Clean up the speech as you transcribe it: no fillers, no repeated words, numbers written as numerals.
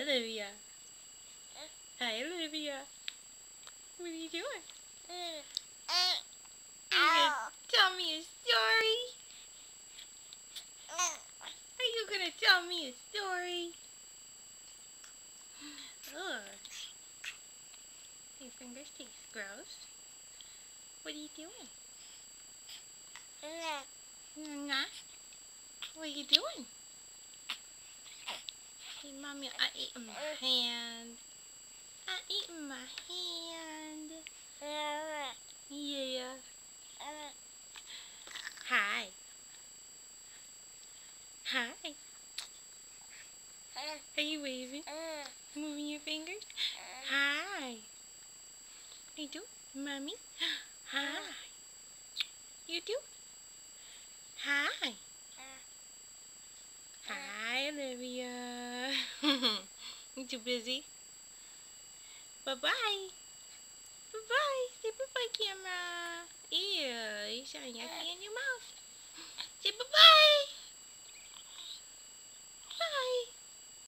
Olivia. Hi, Olivia. What are you doing? Are you gonna tell me a story? Are you gonna tell me a story? Ugh. Your fingers taste gross. What are you doing? Nah. What are you doing? Hey, Mommy, I ate my hand. I ate my hand. Yeah. Hi. Hi. Are you waving? Moving your fingers? Hi. You do? Mommy? Hi. You do? Hi. Hi, Olivia. You too busy? Bye-bye. Bye-bye. Say bye-bye, camera. Ew, you showing yucky in your mouth. Say bye-bye.